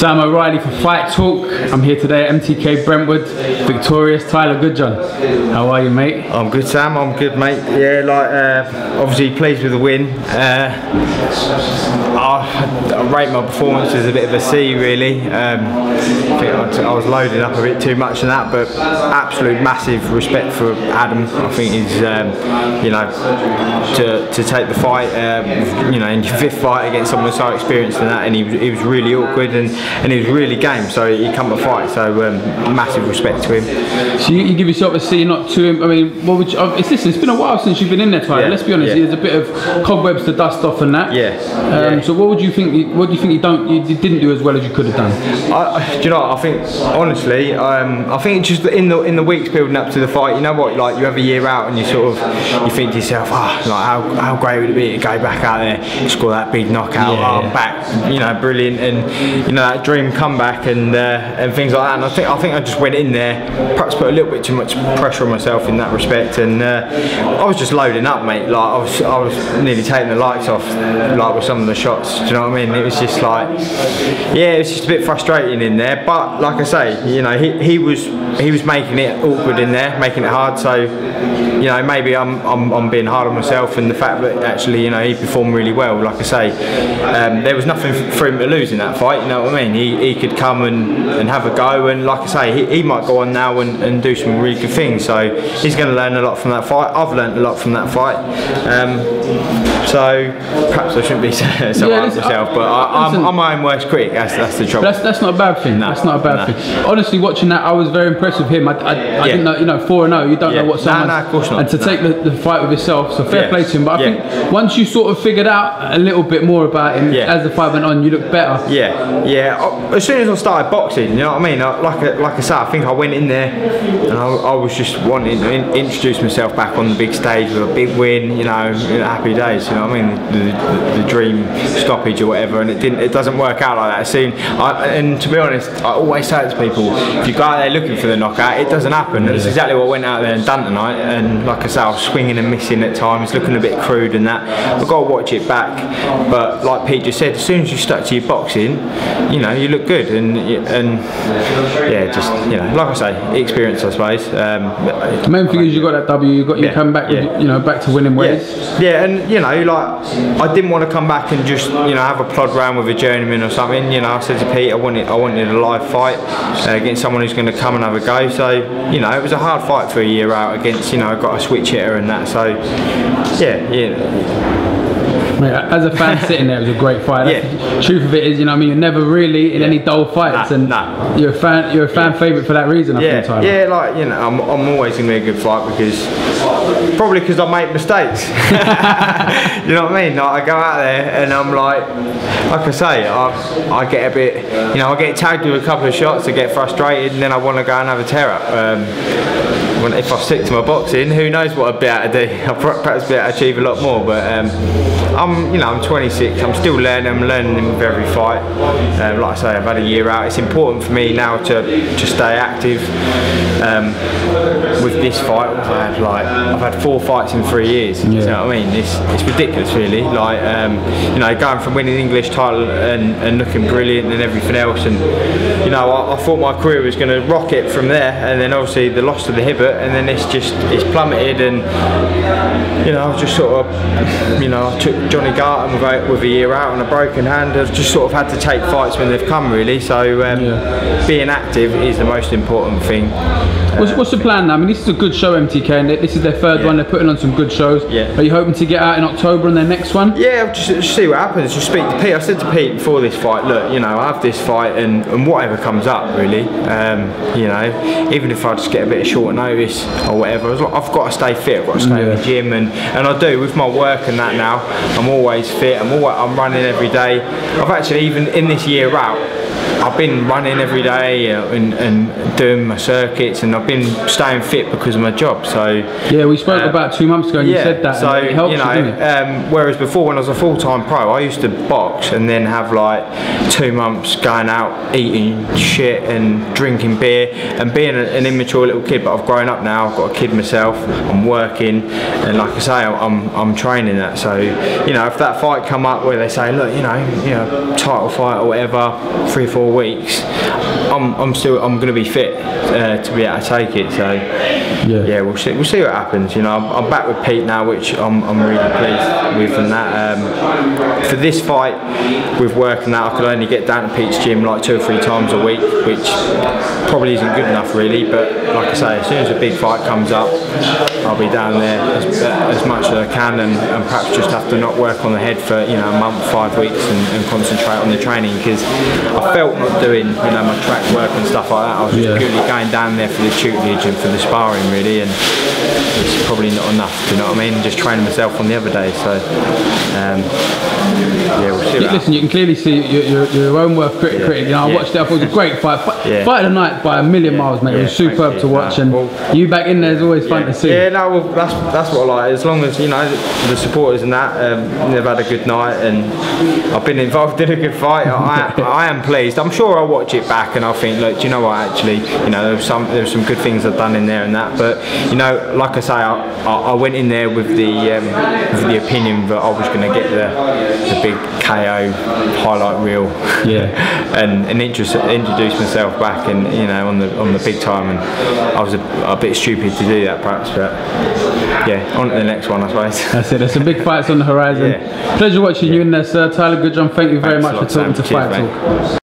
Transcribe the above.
Sam O'Reilly for Fight Talk. I'm here today at MTK Brentwood, victorious Tyler Goodjohn. How are you, mate? I'm good, Sam. I'm good, mate. Yeah, obviously pleased with the win. I rate my performance as a bit of a C, really. I think I was loading up a bit too much in that, but absolute massive respect for Adam. I think he's, to take the fight, in your fifth fight against someone so experienced in that, and he was really awkward and he was really game, so he come to fight. So massive respect to him. So you give yourself a C, not to him. I mean, what would you? It's been a while since you've been in there, Tyler. Let's be honest. There's a bit of cobwebs to dust off and that. So what would you think? What do you think you didn't do as well as you could have done? Do you know what, I think honestly, I think just in the weeks building up to the fight, you know what, like you have a year out and you think to yourself, how great would it be to go back out there, score that big knockout, I'm back, brilliant, and that dream comeback and things like that. And I think I just went in there, perhaps put a little bit too much pressure on myself in that respect, and I was just loading up, mate. Like I was nearly taking the lights off, like with some of the shots. Do you know what I mean? It was just like, it was just a bit frustrating in there. But like I say, he was making it awkward in there, making it hard. So maybe I'm being hard on myself, and the fact that actually he performed really well. Like I say, there was nothing for him to lose in that fight. You know what I mean? He could come and have a go, and like I say, he might go on now and do some really good things. So he's going to learn a lot from that fight. I've learned a lot from that fight. So perhaps I shouldn't be so hard on myself, but I'm my own worst critic. That's the trouble. That's not a bad thing. That's not a bad thing. Honestly, watching that, I was very impressed with him. I didn't know, 4-0. You don't know what someone. No, of course not. And to take the fight with yourself, so fair play to him. But I think once you sort of figured out a little bit more about him, as the fight went on, you looked better. As soon as I started boxing, you know what I mean. Like I say, I think I went in there and I was just wanting to introduce myself back on the big stage with a big win. Happy days. You know what I mean? The dream stoppage or whatever, and it doesn't work out like that soon. And to be honest, I always say it to people: if you go out there looking for the knockout, it doesn't happen. That's exactly what I went out there and done tonight. And like I say, I was swinging and missing at times, looking a bit crude and that. I've got to watch it back. But like Pete just said, as soon as you stuck to your boxing, you look good, and like I say, experience, I suppose. The main thing is you got that W. You come back, back to winning ways. And I didn't want to come back and just have a plod round with a journeyman or something. I said to Pete, I wanted a live fight against someone who's going to come and have a go. So it was a hard fight for a year out against I've got a switch hitter and that. So Mate, as a fan sitting there, it was a great fight. The truth of it is, you're never really in any dull fights, and you're a fan favourite for that reason. I think, Tyler. I'm always going to be a good fight probably because I make mistakes. You know what I mean? Like, I go out there and I'm like I say, I get a bit, I get tagged with a couple of shots, I get frustrated, and then I want to go and have a tear up. If I stick to my boxing, who knows what I'd be able to do? I'll perhaps be able to achieve a lot more, but I'm 26. I'm still learning. I'm learning with every fight. Like I say, I've had a year out. It's important for me now to stay active. With this fight, I've had 4 fights in 3 years. You know what I mean? It's ridiculous, really. Going from winning the English title and looking brilliant and everything else, and I thought my career was going to rocket from there, and then obviously the loss to the Hibbert, and then it's plummeted, and I was just sort of, I took Johnny Garton with a year out and a broken hand. I've just sort of had to take fights when they've come, really. So being active is the most important thing. What's the plan now? I mean, this is a good show, MTK, and this is their third one. They're putting on some good shows. Are you hoping to get out in October on their next one? Yeah, just see what happens. Just speak to Pete. I said to Pete before this fight, look, I have this fight, and whatever comes up, really. Even if I just get a bit of short notice or whatever, I've got to stay fit. I've got to stay in the gym, and I do with my work and that now. I'm always fit. I'm running every day. I've actually, even in this year out, I've been running every day and doing my circuits, and I've been staying fit because of my job. So we spoke about 2 months ago, and you said that. So it helps whereas before, when I was a full-time pro, I used to box and then have like 2 months going out eating shit and drinking beer and being an immature little kid. But I've grown up now. I've got a kid myself. I'm working, and like I say, I'm training that. So if that fight come up where they say, look, title fight or whatever, 3 or 4 more weeks, I'm going to be fit to be able to take it. So yeah, we'll see what happens. You know, I'm back with Pete now, which I'm really pleased with. And that for this fight with work and that, I could only get down to Pete's gym like 2 or 3 times a week, which probably isn't good enough really. But like I say, as soon as a big fight comes up, I'll be down there as much as I can, and perhaps just have to not work on the head for, you know, a month, 5 weeks, and concentrate on the training, because I felt not doing, you know, my track work and stuff like that. I was just purely going down there for the tutelage and for the sparring really, and it's probably not enough, do you know what I mean? Just training myself on the other day. So yeah, we'll see. Listen, you can clearly see your own worth critic. You know, I watched it. I thought it was a great fight. Fight of the night by a million miles, mate. It was superb to watch, and you back in there is always fun to see. Yeah, no, well, that's what I like. As long as, you know, the supporters and that, they've had a good night, and I've been involved in a good fight. I am pleased. I'm sure I'll watch it back and I'll think, look, do you know what? Actually, you know, there was some good things I've done in there and that. But you know, like I say, I went in there with the opinion that I was going to get the big KO highlight reel, and introduce myself back, and you know, on the big time. And I was a bit stupid to do that, perhaps, but yeah, on to the next one, I suppose. That's it. There's some big fights on the horizon. Pleasure watching you in there, sir. Tyler Goodjohn, thank you very much for talking to Fight Talk.